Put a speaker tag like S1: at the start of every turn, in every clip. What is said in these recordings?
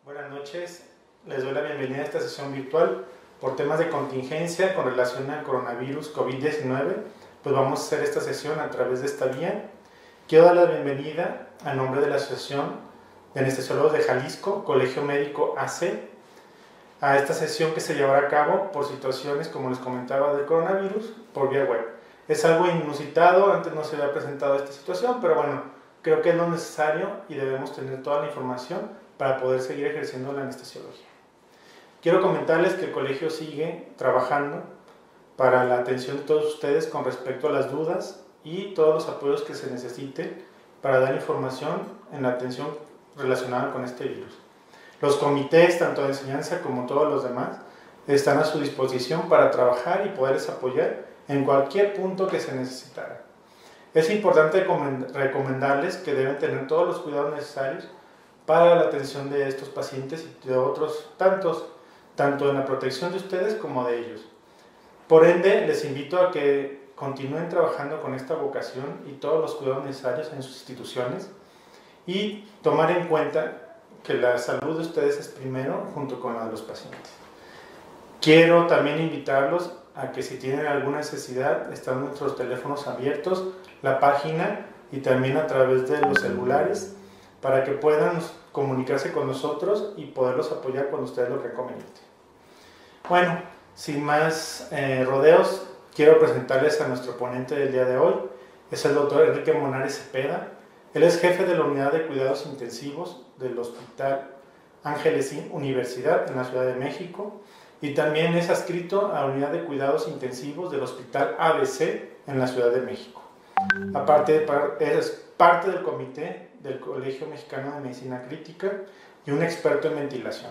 S1: Buenas noches, les doy la bienvenida a esta sesión virtual por temas de contingencia con relación al coronavirus COVID-19. Pues vamos a hacer esta sesión a través de esta vía. Quiero dar la bienvenida a nombre de la Asociación de Anestesiólogos de Jalisco, Colegio Médico AC, a esta sesión que se llevará a cabo por situaciones, como les comentaba, del coronavirus por vía web. Es algo inusitado, antes no se había presentado esta situación, pero bueno, creo que es lo necesario y debemos tener toda la información para poder seguir ejerciendo la anestesiología. Quiero comentarles que el colegio sigue trabajando para la atención de todos ustedes con respecto a las dudas y todos los apoyos que se necesiten para dar información en la atención relacionada con este virus. Los comités, tanto de enseñanza como todos los demás, están a su disposición para trabajar y poderles apoyar en cualquier punto que se necesitara. Es importante recomendarles que deben tener todos los cuidados necesarios para la atención de estos pacientes y de otros tanto en la protección de ustedes como de ellos. Por ende, les invito a que continúen trabajando con esta vocación y todos los cuidados necesarios en sus instituciones y tomar en cuenta que la salud de ustedes es primero junto con la de los pacientes. Quiero también invitarlos a que si tienen alguna necesidad, están nuestros teléfonos abiertos, la página y también a través de los celulares para que puedan comunicarse con nosotros y poderlos apoyar cuando ustedes lo recomienden. Bueno, sin más rodeos, quiero presentarles a nuestro ponente del día de hoy. Es el doctor Enrique Monares Cepeda. Él es jefe de la Unidad de Cuidados Intensivos del Hospital Ángeles Universidad en la Ciudad de México y también es adscrito a la Unidad de Cuidados Intensivos del Hospital ABC en la Ciudad de México. Aparte, es parte del comité del Colegio Mexicano de Medicina Crítica y un experto en ventilación.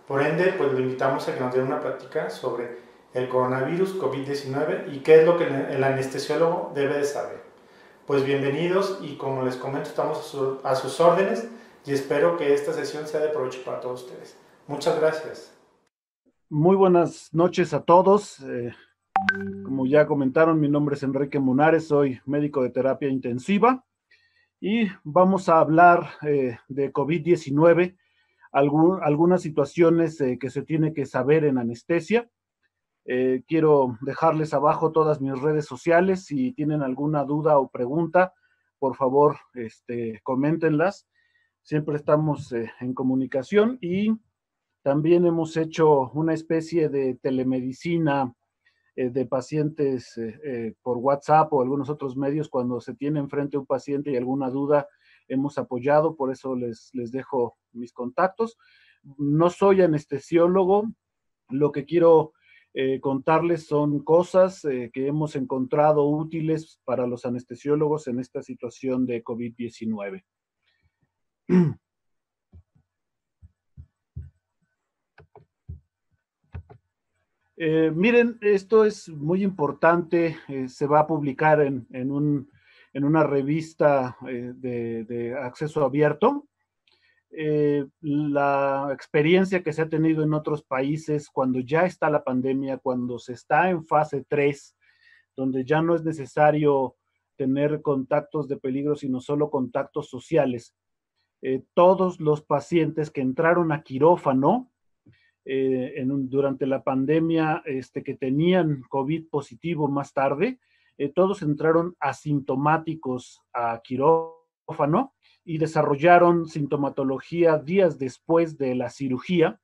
S1: Por ende, pues lo invitamos a que nos dé una plática sobre el coronavirus COVID-19 y qué es lo que el anestesiólogo debe de saber. Pues bienvenidos y como les comento, estamos a sus órdenes y espero que esta sesión sea de provecho para todos ustedes. Muchas gracias.
S2: Muy buenas noches a todos. Como ya comentaron, mi nombre es Enrique Monares, soy médico de terapia intensiva y vamos a hablar de COVID-19, algunas situaciones que se tiene que saber en anestesia. Quiero dejarles abajo todas mis redes sociales. Si tienen alguna duda o pregunta, por favor, coméntenlas. Siempre estamos en comunicación y también hemos hecho una especie de telemedicina de pacientes por WhatsApp o algunos otros medios. Cuando se tiene enfrente un paciente y alguna duda, hemos apoyado, por eso les dejo mis contactos. No soy anestesiólogo, lo que quiero contarles son cosas que hemos encontrado útiles para los anestesiólogos en esta situación de COVID-19. Miren, esto es muy importante, se va a publicar en una revista de acceso abierto. La experiencia que se ha tenido en otros países cuando ya está la pandemia, cuando se está en fase 3, donde ya no es necesario tener contactos de peligro, sino solo contactos sociales. Todos los pacientes que entraron a quirófano durante la pandemia que tenían COVID positivo más tarde, todos entraron asintomáticos a quirófano y desarrollaron sintomatología días después de la cirugía.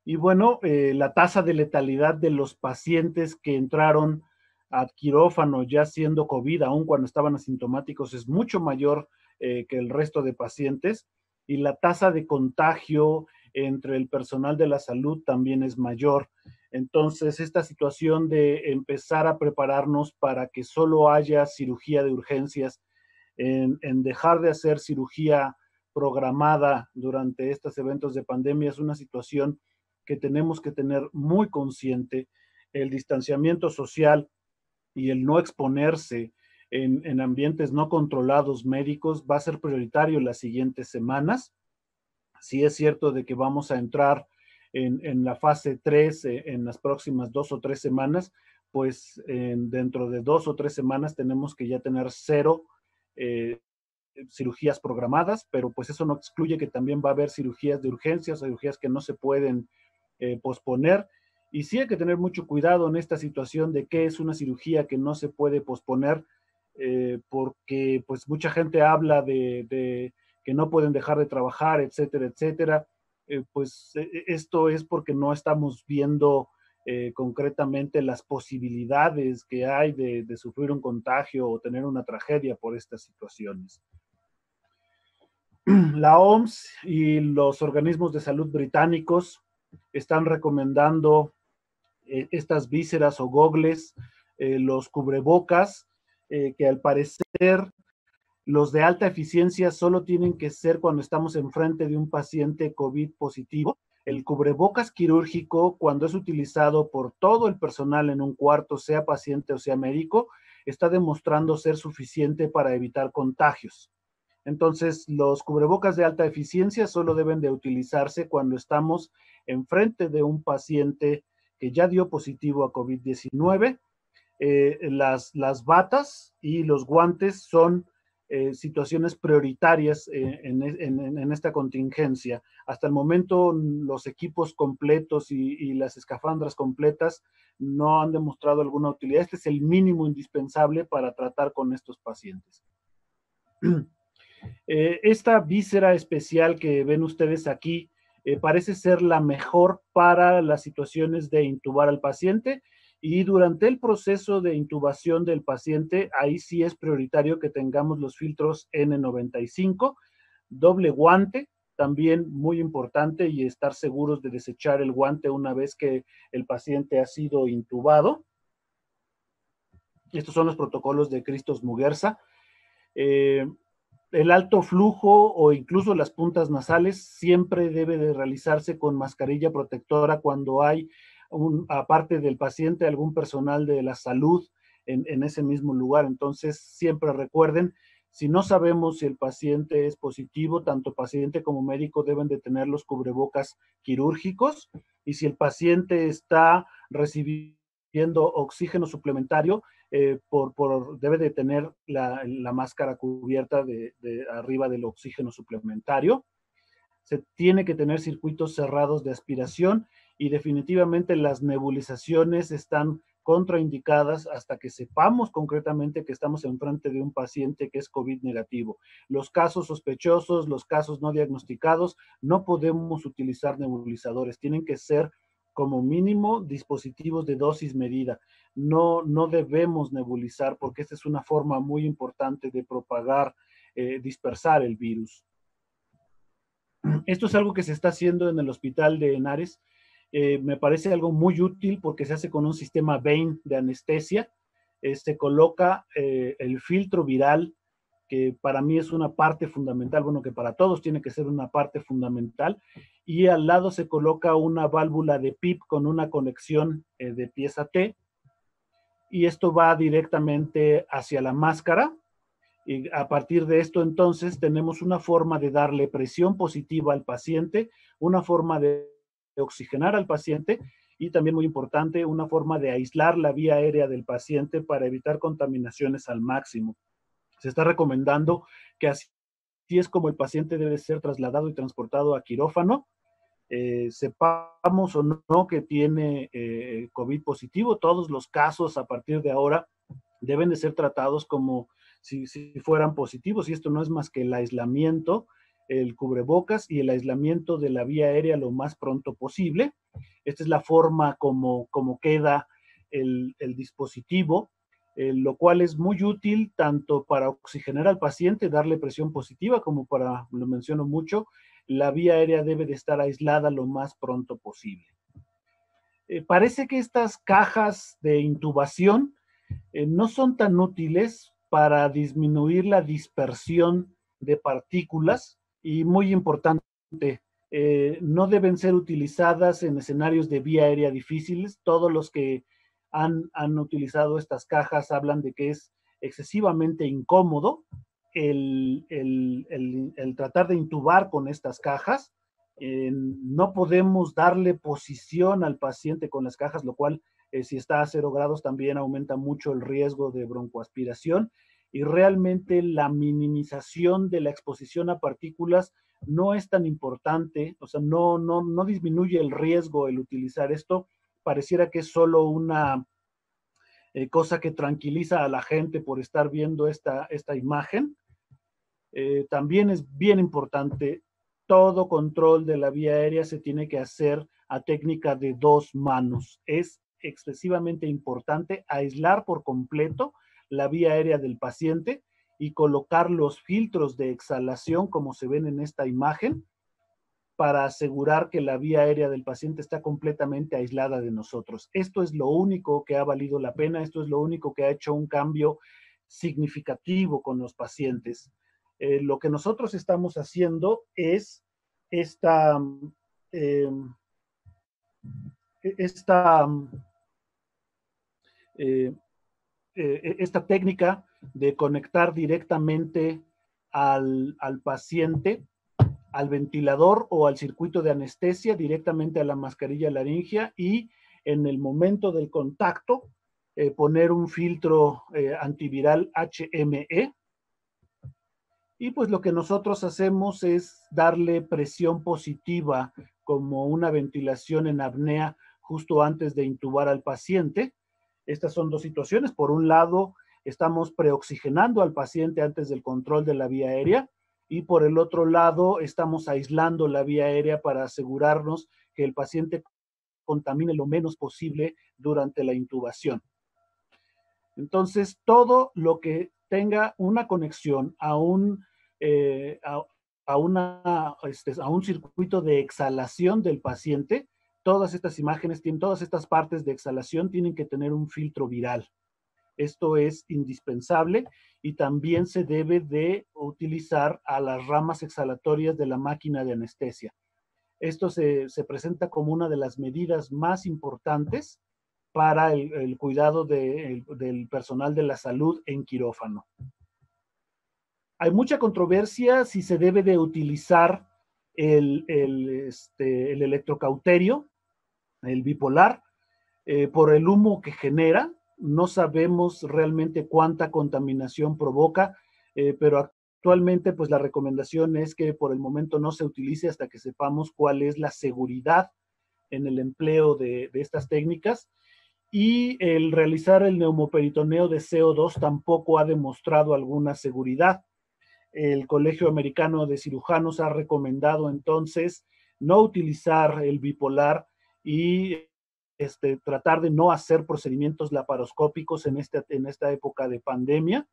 S2: Y bueno, la tasa de letalidad de los pacientes que entraron a quirófano ya siendo COVID, aun cuando estaban asintomáticos, es mucho mayor que el resto de pacientes. Y la tasa de contagio entre el personal de la salud también es mayor. Entonces, esta situación de empezar a prepararnos para que solo haya cirugía de urgencias, en dejar de hacer cirugía programada durante estos eventos de pandemia, es una situación que tenemos que tener muy consciente. El distanciamiento social y el no exponerse en ambientes no controlados médicos va a ser prioritario en las siguientes semanas. Sí es cierto de que vamos a entrar en la fase 3 en las próximas 2 o 3 semanas, pues dentro de 2 o 3 semanas tenemos que ya tener cero cirugías programadas, pero pues eso no excluye que también va a haber cirugías de urgencias, cirugías que no se pueden posponer. Y sí hay que tener mucho cuidado en esta situación de qué es una cirugía que no se puede posponer, porque pues mucha gente habla de que no pueden dejar de trabajar, etcétera, etcétera. Esto es porque no estamos viendo concretamente las posibilidades que hay de sufrir un contagio o tener una tragedia por estas situaciones. La OMS y los organismos de salud británicos están recomendando estas vísceras o gogles, los cubrebocas, que al parecer los de alta eficiencia solo tienen que ser cuando estamos enfrente de un paciente COVID positivo. El cubrebocas quirúrgico, cuando es utilizado por todo el personal en un cuarto, sea paciente o sea médico, está demostrando ser suficiente para evitar contagios. Entonces, los cubrebocas de alta eficiencia solo deben de utilizarse cuando estamos enfrente de un paciente que ya dio positivo a COVID-19. Las batas y los guantes son situaciones prioritarias en esta contingencia. Hasta el momento, los equipos completos y las escafandras completas no han demostrado alguna utilidad. Este es el mínimo indispensable para tratar con estos pacientes. Esta víscera especial que ven ustedes aquí parece ser la mejor para las situaciones de intubar al paciente, y durante el proceso de intubación del paciente, ahí sí es prioritario que tengamos los filtros N95, doble guante, también muy importante, y estar seguros de desechar el guante una vez que el paciente ha sido intubado. Estos son los protocolos de Christos Muguerza. El alto flujo o incluso las puntas nasales siempre debe de realizarse con mascarilla protectora cuando hay, aparte del paciente, algún personal de la salud en ese mismo lugar. Entonces, siempre recuerden, si no sabemos si el paciente es positivo, tanto paciente como médico deben de tener los cubrebocas quirúrgicos, y si el paciente está recibiendo oxígeno suplementario, debe de tener la máscara cubierta de arriba del oxígeno suplementario. Se tiene que tener circuitos cerrados de aspiración, y definitivamente las nebulizaciones están contraindicadas hasta que sepamos concretamente que estamos enfrente de un paciente que es COVID negativo. Los casos sospechosos, los casos no diagnosticados, no podemos utilizar nebulizadores, tienen que ser como mínimo dispositivos de dosis medida. No debemos nebulizar, porque esta es una forma muy importante de propagar, dispersar el virus. Esto es algo que se está haciendo en el hospital de Henares. Me parece algo muy útil porque se hace con un sistema Bain de anestesia. Se coloca el filtro viral, que para mí es una parte fundamental, bueno, que para todos tiene que ser una parte fundamental, y al lado se coloca una válvula de PIP con una conexión de pieza T, y esto va directamente hacia la máscara. Y a partir de esto, entonces, tenemos una forma de darle presión positiva al paciente, una forma de oxigenar al paciente, y también muy importante, una forma de aislar la vía aérea del paciente para evitar contaminaciones al máximo. Se está recomendando que así es como el paciente debe ser trasladado y transportado a quirófano. Sepamos o no que tiene COVID positivo, todos los casos a partir de ahora deben de ser tratados como si fueran positivos, y esto no es más que el aislamiento, el cubrebocas y el aislamiento de la vía aérea lo más pronto posible. Esta es la forma como queda el dispositivo, lo cual es muy útil tanto para oxigenar al paciente, darle presión positiva, como para, lo menciono mucho, la vía aérea debe de estar aislada lo más pronto posible. Parece que estas cajas de intubación no son tan útiles para disminuir la dispersión de partículas, y muy importante, no deben ser utilizadas en escenarios de vía aérea difíciles. Todos los que han utilizado estas cajas hablan de que es excesivamente incómodo el tratar de intubar con estas cajas. No podemos darle posición al paciente con las cajas, lo cual si está a 0 grados también aumenta mucho el riesgo de broncoaspiración, y realmente la minimización de la exposición a partículas no es tan importante, o sea, no disminuye el riesgo el utilizar esto, pareciera que es solo una cosa que tranquiliza a la gente por estar viendo esta imagen. También es bien importante, todo control de la vía aérea se tiene que hacer a técnica de 2 manos. Es excesivamente importante aislar por completo la vía aérea del paciente y colocar los filtros de exhalación como se ven en esta imagen para asegurar que la vía aérea del paciente está completamente aislada de nosotros. Esto es lo único que ha valido la pena, esto es lo único que ha hecho un cambio significativo con los pacientes. Lo que nosotros estamos haciendo es esta, eh, esta, eh, esta técnica de conectar directamente al paciente, al ventilador o al circuito de anestesia, directamente a la mascarilla laringea, y en el momento del contacto poner un filtro antiviral HME. Y pues lo que nosotros hacemos es darle presión positiva como una ventilación en apnea justo antes de intubar al paciente. Estas son 2 situaciones. Por un lado, estamos preoxigenando al paciente antes del control de la vía aérea, y por el otro lado, estamos aislando la vía aérea para asegurarnos que el paciente contamine lo menos posible durante la intubación. Entonces, todo lo que tenga una conexión a un, a un circuito de exhalación del paciente, todas estas imágenes, todas estas partes de exhalación tienen que tener un filtro viral. Esto es indispensable, y también se debe de utilizar a las ramas exhalatorias de la máquina de anestesia. Esto se presenta como una de las medidas más importantes para el cuidado del personal de la salud en quirófano. Hay mucha controversia si se debe de utilizar el electrocauterio, el bipolar, por el humo que genera. No sabemos realmente cuánta contaminación provoca, pero actualmente pues la recomendación es que por el momento no se utilice hasta que sepamos cuál es la seguridad en el empleo de estas técnicas. Y el realizar el neumoperitoneo de CO2 tampoco ha demostrado alguna seguridad. El Colegio Americano de Cirujanos ha recomendado entonces no utilizar el bipolar y tratar de no hacer procedimientos laparoscópicos en esta época de pandemia.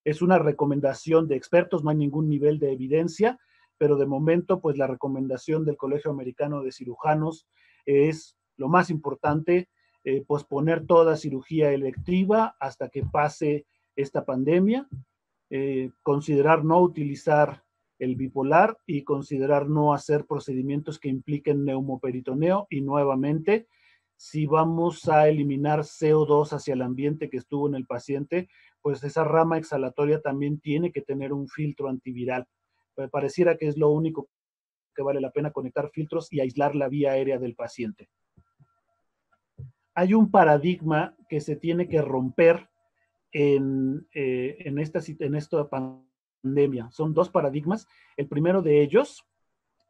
S2: Es una recomendación de expertos, no hay ningún nivel de evidencia, pero de momento, pues la recomendación del Colegio Americano de Cirujanos es lo más importante, posponer toda cirugía electiva hasta que pase esta pandemia, considerar no utilizar el bipolar y considerar no hacer procedimientos que impliquen neumoperitoneo, y nuevamente, si vamos a eliminar CO2 hacia el ambiente que estuvo en el paciente, pues esa rama exhalatoria también tiene que tener un filtro antiviral. Pareciera que es lo único que vale la pena, conectar filtros y aislar la vía aérea del paciente. Hay un paradigma que se tiene que romper en esta pandemia. Son 2 paradigmas. El primero de ellos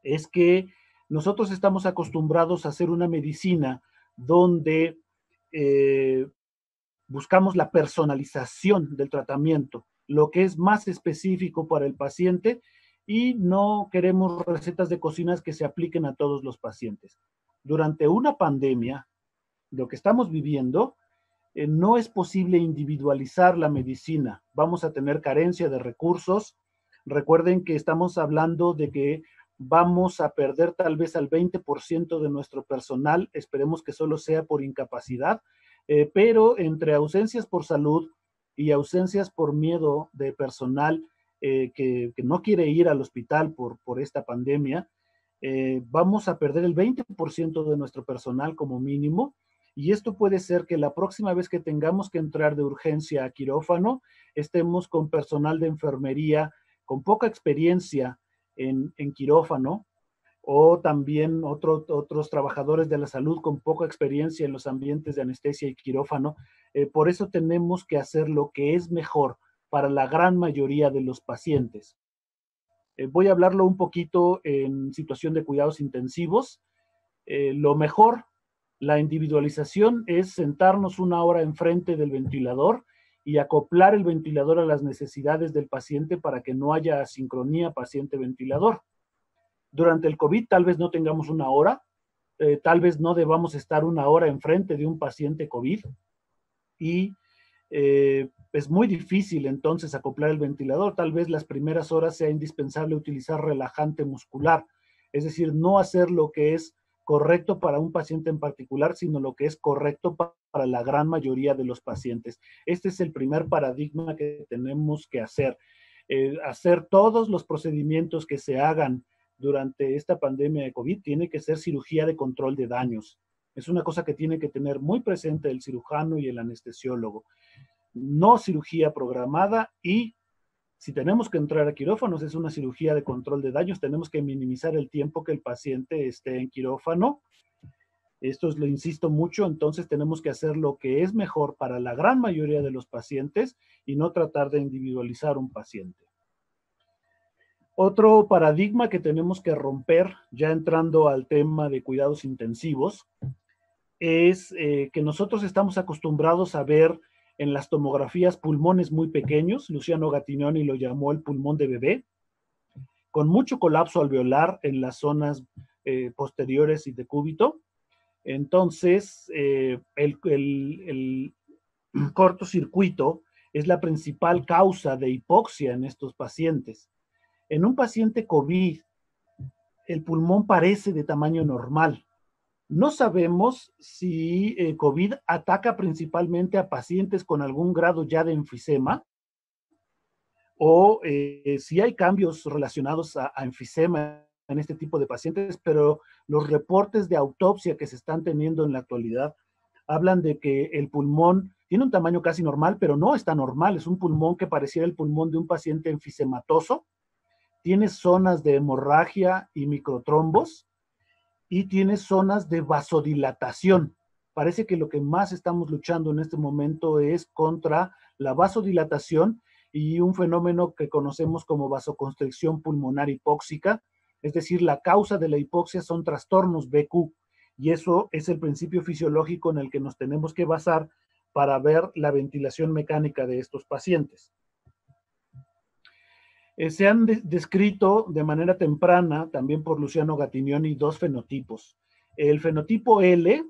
S2: es que nosotros estamos acostumbrados a hacer una medicina donde buscamos la personalización del tratamiento, lo que es más específico para el paciente, y no queremos recetas de cocinas que se apliquen a todos los pacientes. Durante una pandemia, lo que estamos viviendo, no es posible individualizar la medicina. Vamos a tener carencia de recursos. Recuerden que estamos hablando de que vamos a perder tal vez al 20% de nuestro personal. Esperemos que solo sea por incapacidad, pero entre ausencias por salud y ausencias por miedo de personal que no quiere ir al hospital por esta pandemia, vamos a perder el 20% de nuestro personal como mínimo. Y esto puede ser que la próxima vez que tengamos que entrar de urgencia a quirófano, estemos con personal de enfermería con poca experiencia en quirófano, o también otros trabajadores de la salud con poca experiencia en los ambientes de anestesia y quirófano. Por eso tenemos que hacer lo que es mejor para la gran mayoría de los pacientes. Voy a hablarlo un poquito en situación de cuidados intensivos. Lo mejor, la individualización, es sentarnos una hora enfrente del ventilador y acoplar el ventilador a las necesidades del paciente para que no haya asincronía paciente-ventilador. Durante el COVID tal vez no tengamos una hora, tal vez no debamos estar una hora enfrente de un paciente COVID y es muy difícil entonces acoplar el ventilador. Tal vez las primeras horas sea indispensable utilizar relajante muscular, es decir, no hacer lo que es correcto para un paciente en particular, sino lo que es correcto para la gran mayoría de los pacientes. Este es el primer paradigma que tenemos que hacer. Hacer todos los procedimientos que se hagan durante esta pandemia de COVID tiene que ser cirugía de control de daños. Es una cosa que tiene que tener muy presente el cirujano y el anestesiólogo. No cirugía programada, y si tenemos que entrar a quirófanos es una cirugía de control de daños. Tenemos que minimizar el tiempo que el paciente esté en quirófano. Esto lo insisto mucho, entonces tenemos que hacer lo que es mejor para la gran mayoría de los pacientes y no tratar de individualizar un paciente. Otro paradigma que tenemos que romper, ya entrando al tema de cuidados intensivos, es que nosotros estamos acostumbrados a ver en las tomografías pulmones muy pequeños. Luciano Gattinoni lo llamó el pulmón de bebé, con mucho colapso alveolar en las zonas posteriores y decúbito. Entonces, el cortocircuito es la principal causa de hipoxia en estos pacientes. En un paciente COVID, el pulmón parece de tamaño normal. No sabemos si COVID ataca principalmente a pacientes con algún grado ya de enfisema o si hay cambios relacionados a enfisema en este tipo de pacientes, pero los reportes de autopsia que se están teniendo en la actualidad hablan de que el pulmón tiene un tamaño casi normal, pero no está normal. Es un pulmón que pareciera el pulmón de un paciente enfisematoso. Tiene zonas de hemorragia y microtrombos y tiene zonas de vasodilatación. Parece que lo que más estamos luchando en este momento es contra la vasodilatación y un fenómeno que conocemos como vasoconstricción pulmonar hipóxica, es decir, la causa de la hipoxia son trastornos BQ, y eso es el principio fisiológico en el que nos tenemos que basar para ver la ventilación mecánica de estos pacientes. Se han descrito de manera temprana, también por Luciano Gattinoni, dos fenotipos. El fenotipo L,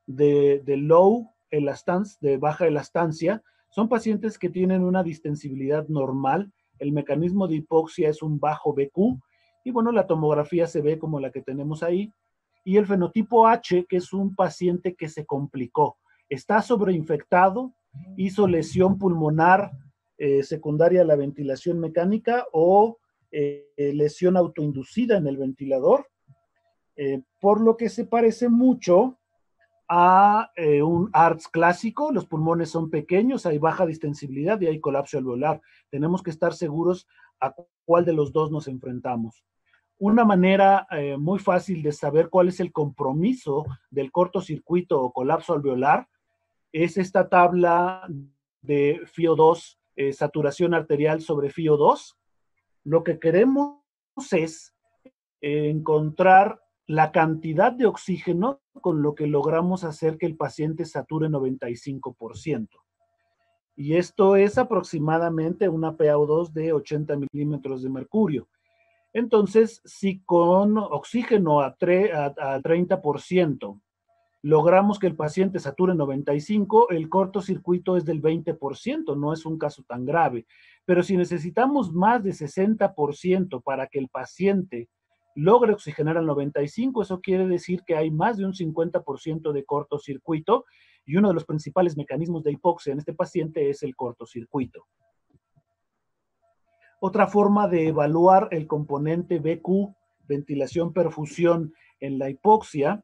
S2: de low elastance, de baja elastancia, son pacientes que tienen una distensibilidad normal. El mecanismo de hipoxia es un bajo BQ, y bueno, la tomografía se ve como la que tenemos ahí. Y el fenotipo H, que es un paciente que se complicó, está sobreinfectado, hizo lesión pulmonar secundaria a la ventilación mecánica o lesión autoinducida en el ventilador, por lo que se parece mucho a un ARDS clásico. Los pulmones son pequeños, hay baja distensibilidad y hay colapso alveolar. Tenemos que estar seguros a cuál de los dos nos enfrentamos. Una manera muy fácil de saber cuál es el compromiso del cortocircuito o colapso alveolar es esta tabla de FiO2, saturación arterial sobre FiO2. Lo que queremos es encontrar la cantidad de oxígeno con lo que logramos hacer que el paciente sature 95%. Y esto es aproximadamente una PaO2 de 80 milímetros de mercurio. Entonces, si con oxígeno a 30% logramos que el paciente sature 95, el cortocircuito es del 20%, no es un caso tan grave. Pero si necesitamos más de 60% para que el paciente logre oxigenar al 95, eso quiere decir que hay más de un 50% de cortocircuito, y uno de los principales mecanismos de hipoxia en este paciente es el cortocircuito. Otra forma de evaluar el componente BQ, ventilación-perfusión, en la hipoxia,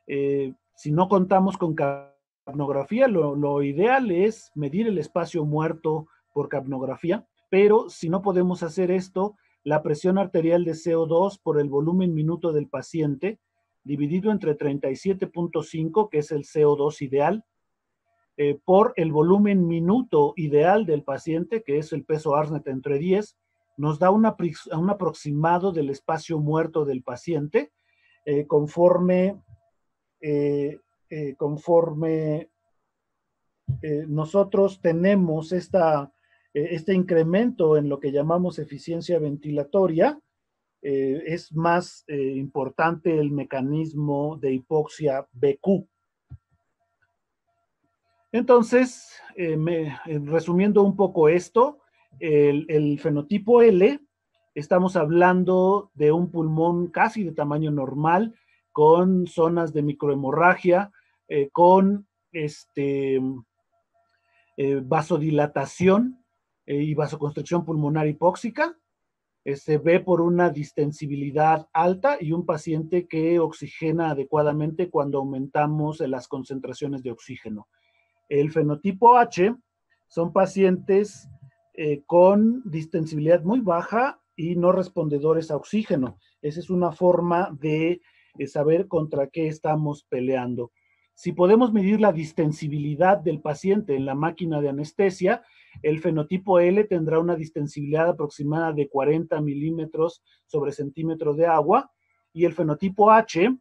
S2: si no contamos con capnografía, lo ideal es medir el espacio muerto por capnografía, pero si no podemos hacer esto, la presión arterial de CO2 por el volumen minuto del paciente, dividido entre 37.5, que es el CO2 ideal, por el volumen minuto ideal del paciente, que es el peso ARSNET entre 10, nos da un aproximado del espacio muerto del paciente conforme nosotros tenemos este incremento en lo que llamamos eficiencia ventilatoria, es más importante el mecanismo de hipoxia BQ. Entonces, resumiendo un poco esto, el fenotipo L, estamos hablando de un pulmón casi de tamaño normal, con zonas de microhemorragia, con vasodilatación y vasoconstricción pulmonar hipóxica. Se ve por una distensibilidad alta y un paciente que oxigena adecuadamente cuando aumentamos las concentraciones de oxígeno. El fenotipo H son pacientes con distensibilidad muy baja y no respondedores a oxígeno. Esa es una forma de saber contra qué estamos peleando. Si podemos medir la distensibilidad del paciente en la máquina de anestesia, el fenotipo L tendrá una distensibilidad aproximada de 40 milímetros sobre centímetro de agua y el fenotipo H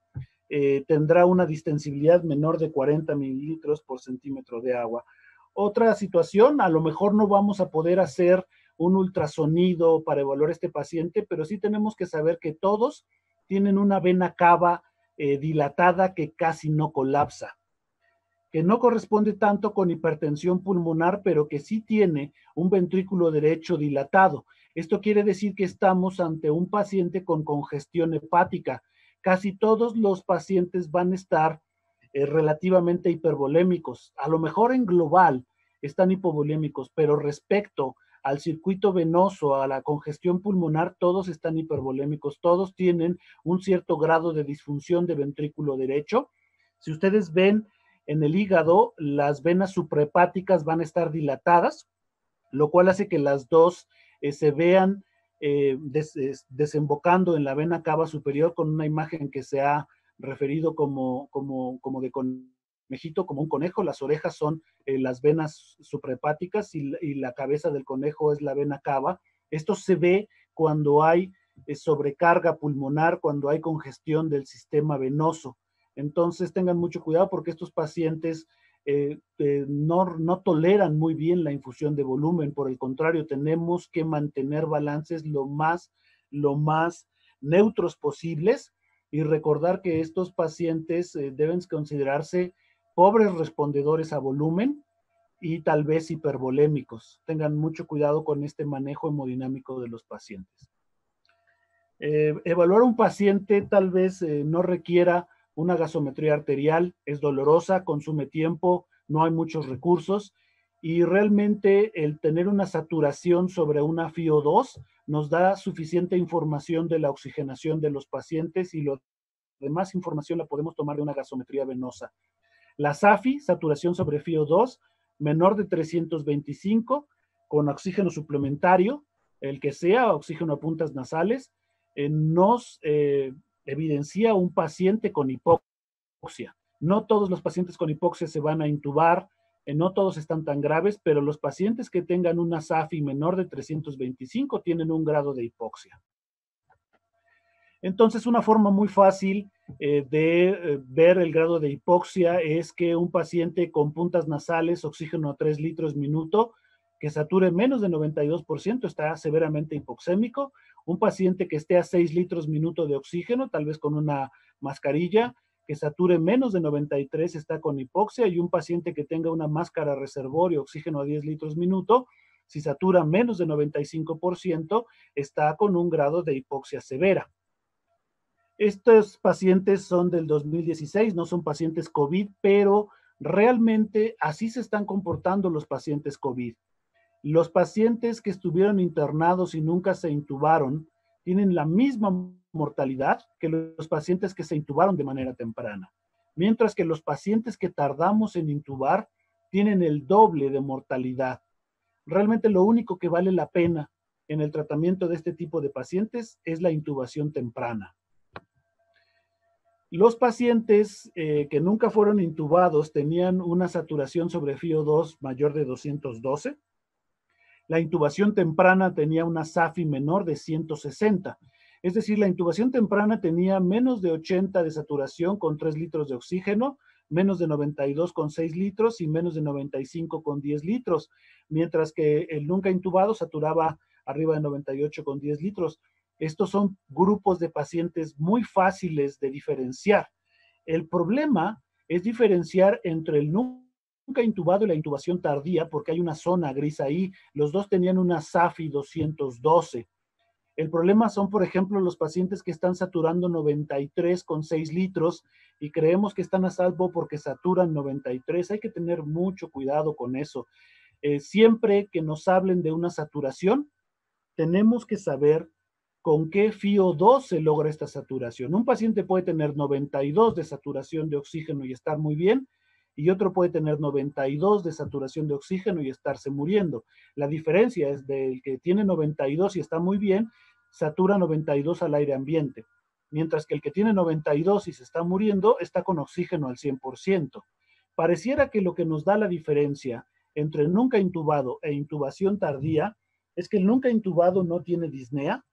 S2: tendrá una distensibilidad menor de 40 mililitros por centímetro de agua. Otra situación, a lo mejor no vamos a poder hacer un ultrasonido para evaluar a este paciente, pero sí tenemos que saber que todos tienen una vena cava dilatada que casi no colapsa, que no corresponde tanto con hipertensión pulmonar, pero que sí tiene un ventrículo derecho dilatado. Esto quiere decir que estamos ante un paciente con congestión hepática. Casi todos los pacientes van a estar relativamente hipervolémicos. A lo mejor en global están hipovolémicos, pero respecto al circuito venoso, a la congestión pulmonar, todos están hipervolémicos, todos tienen un cierto grado de disfunción de ventrículo derecho. Si ustedes ven en el hígado, las venas suprahepáticas van a estar dilatadas, lo cual hace que las dos se vean desembocando en la vena cava superior con una imagen que se ha referido como de conejito, como un conejo. Las orejas son las venas suprahepáticas y la cabeza del conejo es la vena cava. Esto se ve cuando hay sobrecarga pulmonar, cuando hay congestión del sistema venoso. Entonces tengan mucho cuidado porque estos pacientes no toleran muy bien la infusión de volumen. Por el contrario, tenemos que mantener balances lo más neutros posibles y recordar que estos pacientes deben considerarse pobres respondedores a volumen y tal vez hipervolémicos. Tengan mucho cuidado con este manejo hemodinámico de los pacientes. Evaluar a un paciente tal vez no requiera una gasometría arterial, es dolorosa, consume tiempo, no hay muchos recursos y realmente el tener una saturación sobre una FiO2 nos da suficiente información de la oxigenación de los pacientes y la demás información la podemos tomar de una gasometría venosa. La SAFI, saturación sobre FiO2, menor de 325, con oxígeno suplementario, el que sea, oxígeno a puntas nasales, nos evidencia un paciente con hipoxia. No todos los pacientes con hipoxia se van a intubar, no todos están tan graves, pero los pacientes que tengan una SAFI menor de 325 tienen un grado de hipoxia. Entonces, una forma muy fácil de ver el grado de hipoxia es que un paciente con puntas nasales, oxígeno a 3 litros minuto, que sature menos de 92%, está severamente hipoxémico. Un paciente que esté a 6 litros minuto de oxígeno, tal vez con una mascarilla, que sature menos de 93 está con hipoxia, y un paciente que tenga una máscara reservorio, oxígeno a 10 litros minuto, si satura menos de 95%, está con un grado de hipoxia severa. Estos pacientes son del 2016, no son pacientes COVID, pero realmente así se están comportando los pacientes COVID. Los pacientes que estuvieron internados y nunca se intubaron tienen la misma mortalidad que los pacientes que se intubaron de manera temprana, mientras que los pacientes que tardamos en intubar tienen el doble de mortalidad. Realmente lo único que vale la pena en el tratamiento de este tipo de pacientes es la intubación temprana. Los pacientes que nunca fueron intubados tenían una saturación sobre FiO2 mayor de 212. La intubación temprana tenía una SAFI menor de 160. Es decir, la intubación temprana tenía menos de 80 de saturación con 3 litros de oxígeno, menos de 92 con 6 litros y menos de 95 con 10 litros, mientras que el nunca intubado saturaba arriba de 98 con 10 litros. Estos son grupos de pacientes muy fáciles de diferenciar. El problema es diferenciar entre el nunca intubado y la intubación tardía, porque hay una zona gris ahí. Los dos tenían una SAFI 212. El problema son, por ejemplo, los pacientes que están saturando 93,6 litros y creemos que están a salvo porque saturan 93. Hay que tener mucho cuidado con eso. Siempre que nos hablen de una saturación, tenemos que saber con qué FiO2 se logra esta saturación. Un paciente puede tener 92 de saturación de oxígeno y estar muy bien, y otro puede tener 92 de saturación de oxígeno y estarse muriendo. La diferencia es del que tiene 92 y está muy bien, satura 92 al aire ambiente, mientras que el que tiene 92 y se está muriendo está con oxígeno al 100%. Pareciera que lo que nos da la diferencia entre nunca intubado e intubación tardía es que el nunca intubado no tiene disnea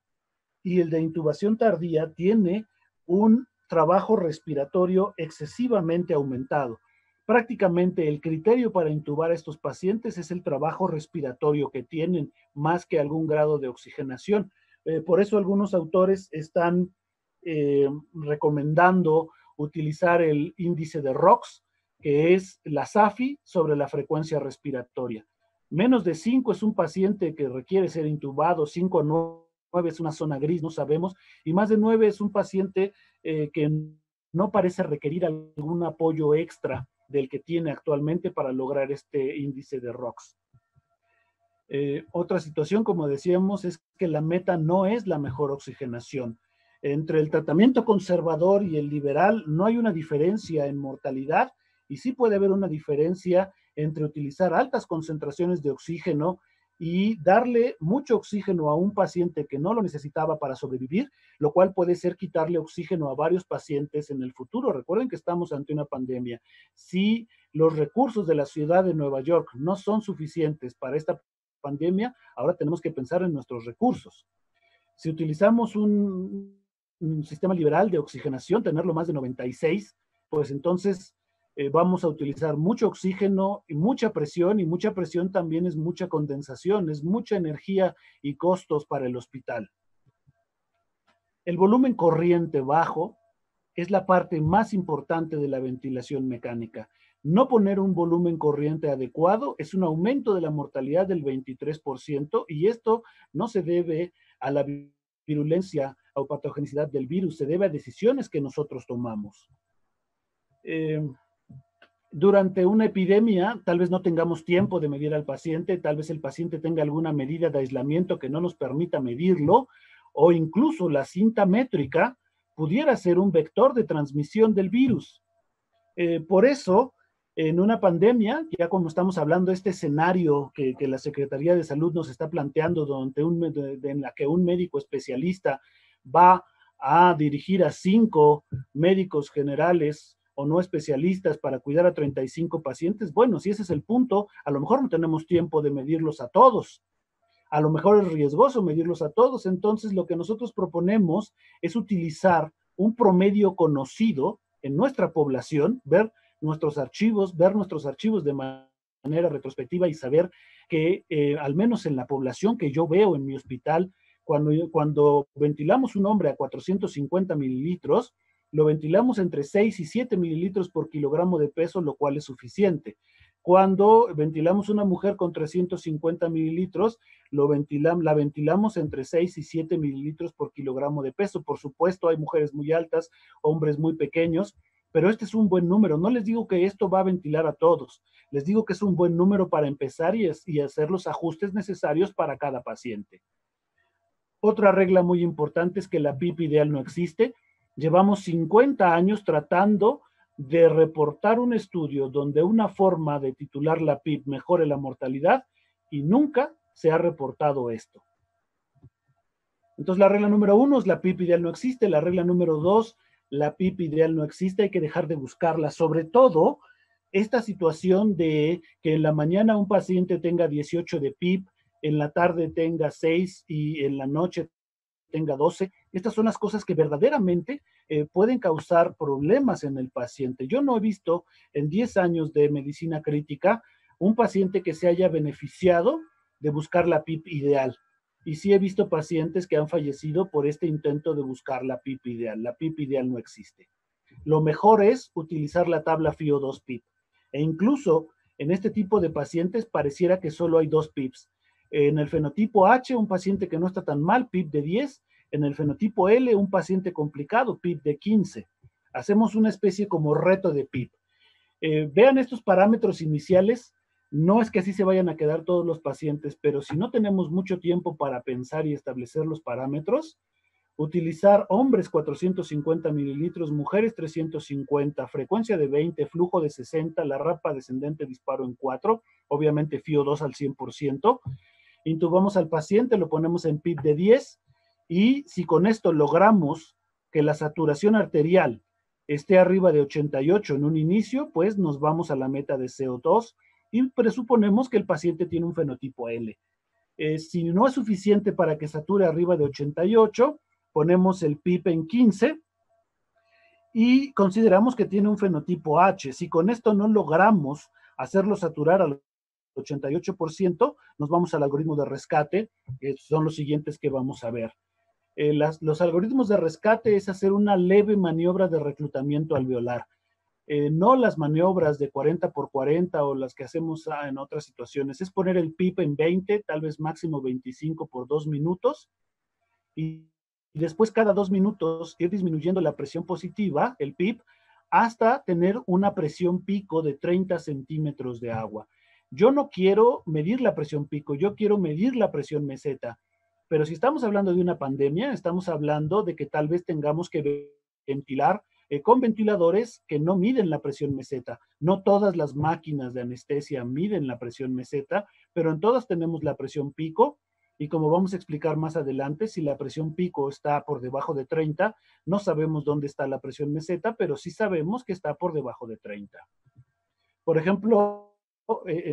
S2: y el de intubación tardía tiene un trabajo respiratorio excesivamente aumentado. Prácticamente el criterio para intubar a estos pacientes es el trabajo respiratorio que tienen más que algún grado de oxigenación. Por eso algunos autores están recomendando utilizar el índice de ROX, que es la SAFI sobre la frecuencia respiratoria. Menos de 5 es un paciente que requiere ser intubado, 5 a 9 es una zona gris, no sabemos, y más de 9 es un paciente que no parece requerir algún apoyo extra del que tiene actualmente para lograr este índice de ROX. Otra situación, como decíamos, es que la meta no es la mejor oxigenación. Entre el tratamiento conservador y el liberal no hay una diferencia en mortalidad y sí puede haber una diferencia entre utilizar altas concentraciones de oxígeno y darle mucho oxígeno a un paciente que no lo necesitaba para sobrevivir, lo cual puede ser quitarle oxígeno a varios pacientes en el futuro. Recuerden que estamos ante una pandemia. Si los recursos de la ciudad de Nueva York no son suficientes para esta pandemia, ahora tenemos que pensar en nuestros recursos. Si utilizamos un sistema liberal de oxigenación, tenerlo más de 96, pues entonces vamos a utilizar mucho oxígeno y mucha presión también es mucha condensación, es mucha energía y costos para el hospital. El volumen corriente bajo es la parte más importante de la ventilación mecánica. No poner un volumen corriente adecuado es un aumento de la mortalidad del 23% y esto no se debe a la virulencia o patogenicidad del virus, se debe a decisiones que nosotros tomamos. Durante una epidemia, tal vez no tengamos tiempo de medir al paciente, tal vez el paciente tenga alguna medida de aislamiento que no nos permita medirlo, o incluso la cinta métrica pudiera ser un vector de transmisión del virus. Por eso, en una pandemia, ya como estamos hablando de este escenario que la Secretaría de Salud nos está planteando, en la que un médico especialista va a dirigir a 5 médicos generales o no especialistas para cuidar a 35 pacientes, bueno, si ese es el punto, a lo mejor no tenemos tiempo de medirlos a todos. A lo mejor es riesgoso medirlos a todos, entonces lo que nosotros proponemos es utilizar un promedio conocido en nuestra población, ver nuestros archivos de manera retrospectiva y saber que al menos en la población que yo veo en mi hospital, cuando ventilamos un hombre a 450 mililitros, lo ventilamos entre 6 y 7 mililitros por kilogramo de peso, lo cual es suficiente. Cuando ventilamos una mujer con 350 mililitros, la ventilamos entre 6 y 7 mililitros por kilogramo de peso. Por supuesto, hay mujeres muy altas, hombres muy pequeños, pero este es un buen número. No les digo que esto va a ventilar a todos, les digo que es un buen número para empezar y hacer los ajustes necesarios para cada paciente. Otra regla muy importante es que la PIP ideal no existe. Llevamos 50 años tratando de reportar un estudio donde una forma de titular la PIP mejore la mortalidad y nunca se ha reportado esto. Entonces la regla número 1 es la PIP ideal no existe. La regla número 2, la PIP ideal no existe, hay que dejar de buscarla, sobre todo esta situación de que en la mañana un paciente tenga 18 de PIP, en la tarde tenga 6 y en la noche tenga 12. Estas son las cosas que verdaderamente pueden causar problemas en el paciente. Yo no he visto en 10 años de medicina crítica un paciente que se haya beneficiado de buscar la PIP ideal. Y sí he visto pacientes que han fallecido por este intento de buscar la PIP ideal. La PIP ideal no existe. Lo mejor es utilizar la tabla FIO2-PIP. E incluso en este tipo de pacientes pareciera que solo hay dos PIPs. En el fenotipo H, un paciente que no está tan mal, PIP de 10. En el fenotipo L, un paciente complicado, PIP de 15. Hacemos una especie como reto de PIP. Vean estos parámetros iniciales. No es que así se vayan a quedar todos los pacientes, pero si no tenemos mucho tiempo para pensar y establecer los parámetros, utilizar hombres 450 mililitros, mujeres 350, frecuencia de 20, flujo de 60, la rapa descendente disparo en 4, obviamente FIO2 al 100%, intubamos al paciente, lo ponemos en PIP de 10 y si con esto logramos que la saturación arterial esté arriba de 88 en un inicio, pues nos vamos a la meta de CO2 y presuponemos que el paciente tiene un fenotipo L. Si no es suficiente para que sature arriba de 88, ponemos el PIP en 15 y consideramos que tiene un fenotipo H. Si con esto no logramos hacerlo saturar al 88%, nos vamos al algoritmo de rescate, que son los siguientes que vamos a ver. Los algoritmos de rescate es hacer una leve maniobra de reclutamiento alveolar. No las maniobras de 40 por 40 o las que hacemos en otras situaciones, es poner el PIP en 20, tal vez máximo 25 por 2 minutos, y después cada 2 minutos ir disminuyendo la presión positiva, el PIP, hasta tener una presión pico de 30 centímetros de agua. Yo no quiero medir la presión pico, yo quiero medir la presión meseta. Pero si estamos hablando de una pandemia, estamos hablando de que tal vez tengamos que ventilar con ventiladores que no miden la presión meseta. No todas las máquinas de anestesia miden la presión meseta, pero en todas tenemos la presión pico. Y como vamos a explicar más adelante, si la presión pico está por debajo de 30, no sabemos dónde está la presión meseta, pero sí sabemos que está por debajo de 30. Por ejemplo,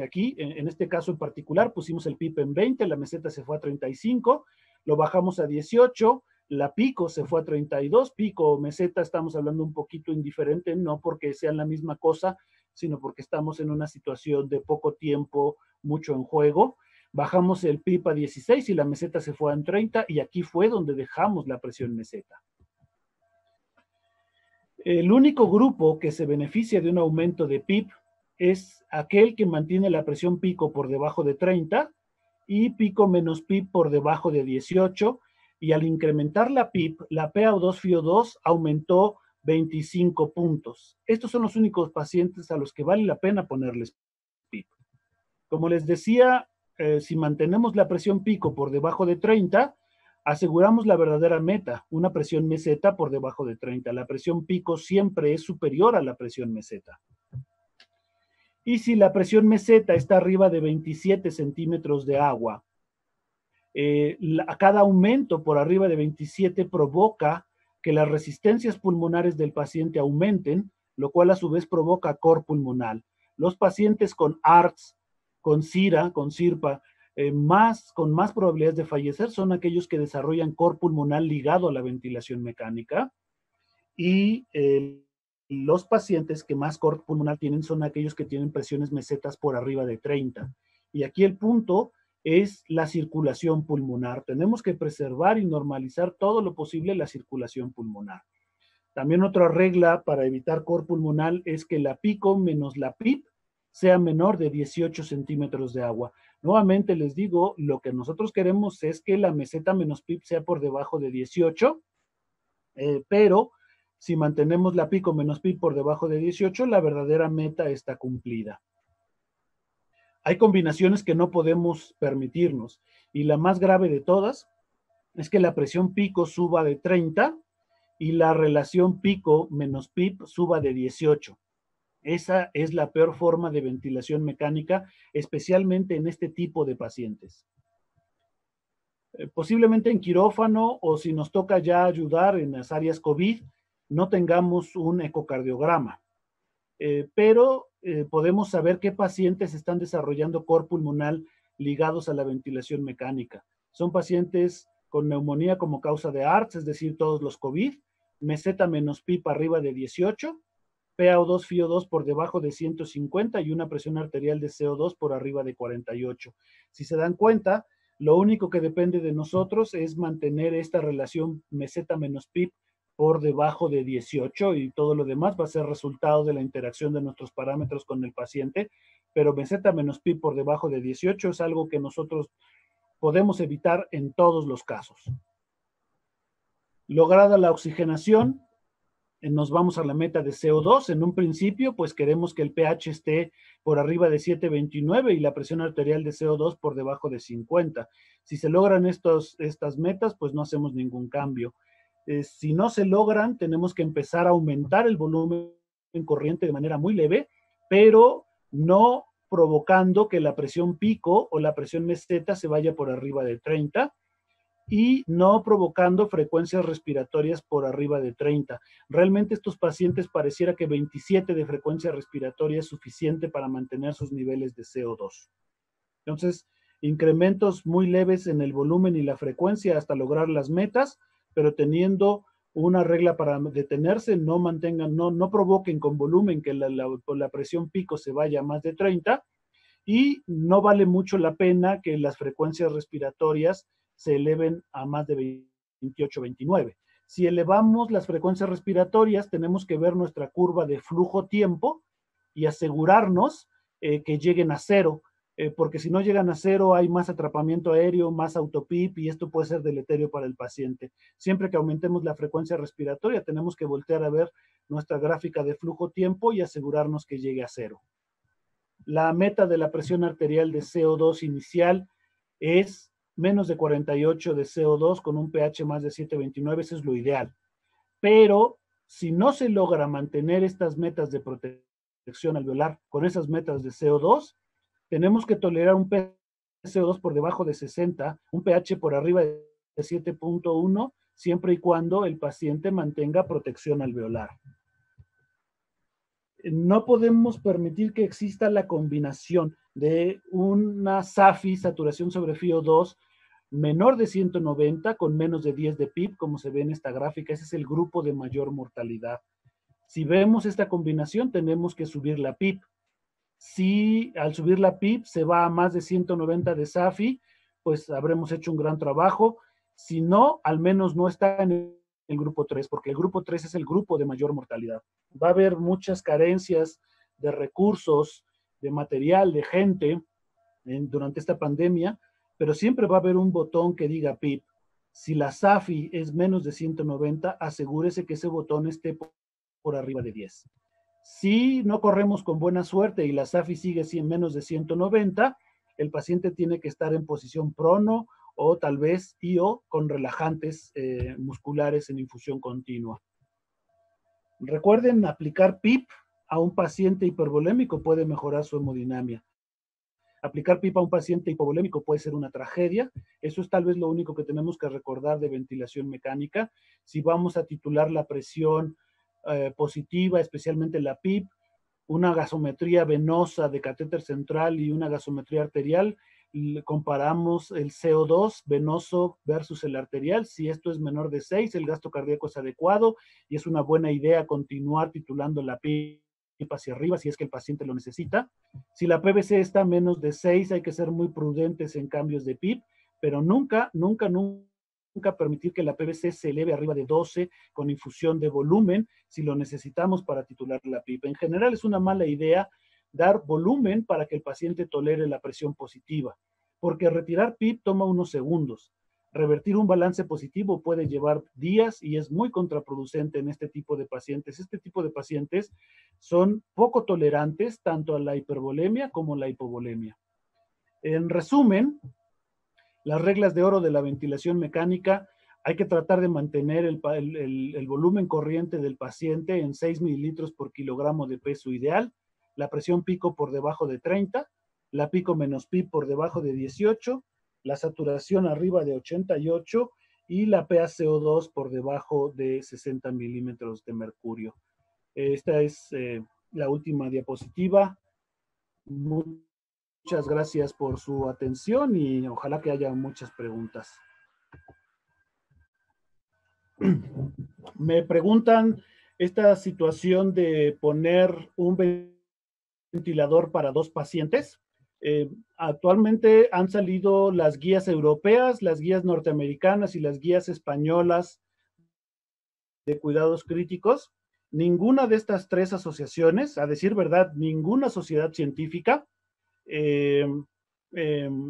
S2: aquí, en este caso en particular, pusimos el PIP en 20, la meseta se fue a 35, lo bajamos a 18, la pico se fue a 32, pico o meseta estamos hablando un poquito indiferente, no porque sean la misma cosa, sino porque estamos en una situación de poco tiempo, mucho en juego. Bajamos el PIP a 16 y la meseta se fue a 30 y aquí fue donde dejamos la presión meseta. El único grupo que se beneficia de un aumento de PIP es aquel que mantiene la presión pico por debajo de 30 y pico menos PIP por debajo de 18, y al incrementar la PIP, la PaO2-FiO2 aumentó 25 puntos. Estos son los únicos pacientes a los que vale la pena ponerles PIP. Como les decía, si mantenemos la presión pico por debajo de 30, aseguramos la verdadera meta, una presión meseta por debajo de 30. La presión pico siempre es superior a la presión meseta. Y si la presión meseta está arriba de 27 centímetros de agua, cada aumento por arriba de 27 provoca que las resistencias pulmonares del paciente aumenten, lo cual a su vez provoca cor pulmonar. Los pacientes con ARTS, con CIRA, con CIRPA, con más probabilidades de fallecer son aquellos que desarrollan cor pulmonar ligado a la ventilación mecánica, y los pacientes que más cor pulmonar tienen son aquellos que tienen presiones mesetas por arriba de 30. Y aquí el punto es la circulación pulmonar. Tenemos que preservar y normalizar todo lo posible la circulación pulmonar. También otra regla para evitar cor pulmonar es que la pico menos la PIP sea menor de 18 centímetros de agua. Nuevamente les digo, lo que nosotros queremos es que la meseta menos PIP sea por debajo de 18, pero si mantenemos la pico menos PIP por debajo de 18, la verdadera meta está cumplida. Hay combinaciones que no podemos permitirnos, y la más grave de todas es que la presión pico suba de 30 y la relación pico menos PIP suba de 18. Esa es la peor forma de ventilación mecánica, especialmente en este tipo de pacientes. Posiblemente en quirófano, o si nos toca ya ayudar en las áreas COVID, no tengamos un ecocardiograma. Pero podemos saber qué pacientes están desarrollando cor pulmonar ligados a la ventilación mecánica. Son pacientes con neumonía como causa de ARTS, es decir, todos los COVID, meseta menos PIP arriba de 18, PaO2, FiO2 por debajo de 150 y una presión arterial de CO2 por arriba de 48. Si se dan cuenta, lo único que depende de nosotros es mantener esta relación meseta menos PIP por debajo de 18 y todo lo demás va a ser resultado de la interacción de nuestros parámetros con el paciente, pero meseta menos PIP por debajo de 18 es algo que nosotros podemos evitar en todos los casos. Lograda la oxigenación, nos vamos a la meta de CO2. En un principio, pues queremos que el pH esté por arriba de 7.29 y la presión arterial de CO2 por debajo de 50. Si se logran estas metas, pues no hacemos ningún cambio. Si no se logran, tenemos que empezar a aumentar el volumen corriente de manera muy leve, pero no provocando que la presión pico o la presión meseta se vaya por arriba de 30 y no provocando frecuencias respiratorias por arriba de 30. Realmente estos pacientes pareciera que 27 de frecuencia respiratoria es suficiente para mantener sus niveles de CO2. Entonces, incrementos muy leves en el volumen y la frecuencia hasta lograr las metas, pero teniendo una regla para detenerse, no mantengan, no provoquen con volumen que la presión pico se vaya a más de 30 y no vale mucho la pena que las frecuencias respiratorias se eleven a más de 28, 29. Si elevamos las frecuencias respiratorias, tenemos que ver nuestra curva de flujo-tiempo y asegurarnos que lleguen a cero, porque si no llegan a cero hay más atrapamiento aéreo, más autopip y esto puede ser deleterio para el paciente. Siempre que aumentemos la frecuencia respiratoria tenemos que voltear a ver nuestra gráfica de flujo-tiempo y asegurarnos que llegue a cero. La meta de la presión arterial de CO2 inicial es menos de 48 de CO2 con un pH más de 7.29, eso es lo ideal. Pero si no se logra mantener estas metas de protección alveolar con esas metas de CO2, tenemos que tolerar un CO2 por debajo de 60, un pH por arriba de 7.1, siempre y cuando el paciente mantenga protección alveolar. No podemos permitir que exista la combinación de una SAFI, saturación sobre FiO2, menor de 190 con menos de 10 de PIB, como se ve en esta gráfica. Ese es el grupo de mayor mortalidad. Si vemos esta combinación, tenemos que subir la PIB. Si al subir la PIB se va a más de 190 de SAFI, pues habremos hecho un gran trabajo. Si no, al menos no está en el grupo 3, porque el grupo 3 es el grupo de mayor mortalidad. Va a haber muchas carencias de recursos, de material, de gente durante esta pandemia, pero siempre va a haber un botón que diga PIB. Si la SAFI es menos de 190, asegúrese que ese botón esté por arriba de 10. Si no corremos con buena suerte y la SAFI sigue en menos de 190, el paciente tiene que estar en posición prono o tal vez con relajantes musculares en infusión continua. Recuerden, aplicar PIP a un paciente hipervolémico puede mejorar su hemodinamia. Aplicar PIP a un paciente hipovolémico puede ser una tragedia. Eso es tal vez lo único que tenemos que recordar de ventilación mecánica. Si vamos a titular la presión positiva, especialmente la PIP, una gasometría venosa de catéter central y una gasometría arterial, comparamos el CO2 venoso versus el arterial. Si esto es menor de 6, el gasto cardíaco es adecuado y es una buena idea continuar titulando la PIP hacia arriba si es que el paciente lo necesita. Si la PVC está a menos de 6, hay que ser muy prudentes en cambios de PIP, pero nunca permitir que la PVC se eleve arriba de 12 con infusión de volumen si lo necesitamos para titular la PIP. En general es una mala idea dar volumen para que el paciente tolere la presión positiva, porque retirar PIP toma unos segundos. Revertir un balance positivo puede llevar días y es muy contraproducente en este tipo de pacientes. Este tipo de pacientes son poco tolerantes tanto a la hipervolemia como a la hipovolemia. En resumen, las reglas de oro de la ventilación mecánica, hay que tratar de mantener el volumen corriente del paciente en 6 mililitros por kilogramo de peso ideal, la presión pico por debajo de 30, la pico menos PIB por debajo de 18, la saturación arriba de 88 y la PaCO2 por debajo de 60 milímetros de mercurio. Esta es la última diapositiva. Muchas gracias por su atención y ojalá que haya muchas preguntas. Me preguntan esta situación de poner un ventilador para 2 pacientes. Actualmente han salido las guías europeas, las guías norteamericanas y las guías españolas de cuidados críticos. Ninguna de estas 3 asociaciones, a decir verdad, ninguna sociedad científica eh,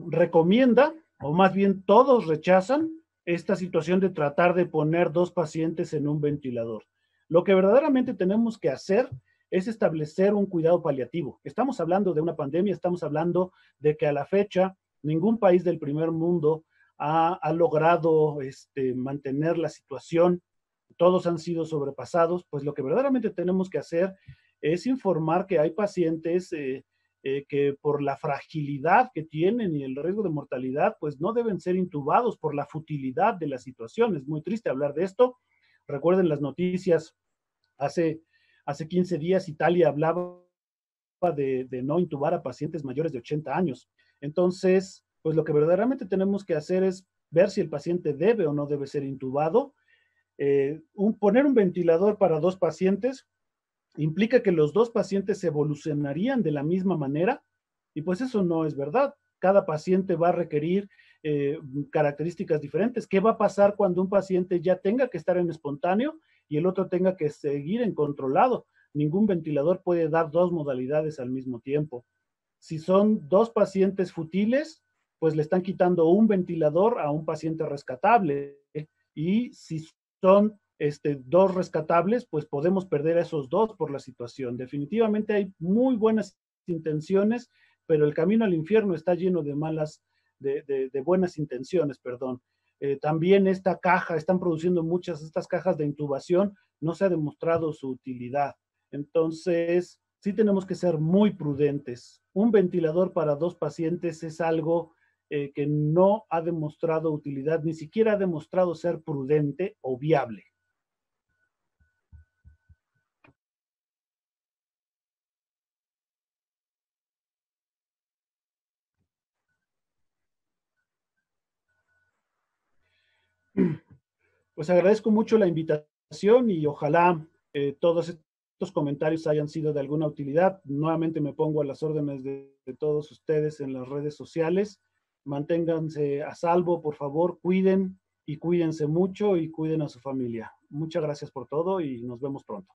S2: recomienda, o más bien todos rechazan esta situación de tratar de poner 2 pacientes en un ventilador. Lo que verdaderamente tenemos que hacer es establecer un cuidado paliativo. Estamos hablando de una pandemia, estamos hablando de que a la fecha ningún país del primer mundo ha logrado mantener la situación, todos han sido sobrepasados. Pues lo que verdaderamente tenemos que hacer es informar que hay pacientes que por la fragilidad que tienen y el riesgo de mortalidad, pues no deben ser intubados por la futilidad de la situación. Es muy triste hablar de esto. Recuerden las noticias, hace 15 días Italia hablaba de no intubar a pacientes mayores de 80 años. Entonces, pues lo que verdaderamente tenemos que hacer es ver si el paciente debe o no debe ser intubado. Poner un ventilador para 2 pacientes implica que los 2 pacientes evolucionarían de la misma manera, y pues eso no es verdad. Cada paciente va a requerir características diferentes. ¿Qué va a pasar cuando un paciente ya tenga que estar en espontáneo y el otro tenga que seguir en controlado? Ningún ventilador puede dar 2 modalidades al mismo tiempo. Si son 2 pacientes futiles, pues le están quitando un ventilador a un paciente rescatable, y si son 2 rescatables, pues podemos perder a esos 2 por la situación. Definitivamente hay muy buenas intenciones, pero el camino al infierno está lleno de buenas intenciones, perdón. También esta caja, están produciendo muchas de estas cajas de intubación, no se ha demostrado su utilidad. Entonces, sí tenemos que ser muy prudentes. Un ventilador para 2 pacientes es algo que no ha demostrado utilidad, ni siquiera ha demostrado ser prudente o viable. Pues agradezco mucho la invitación y ojalá todos estos comentarios hayan sido de alguna utilidad. Nuevamente me pongo a las órdenes de todos ustedes en las redes sociales. Manténganse a salvo, por favor, cuiden y cuídense mucho y cuiden a su familia. Muchas gracias por todo y nos vemos pronto.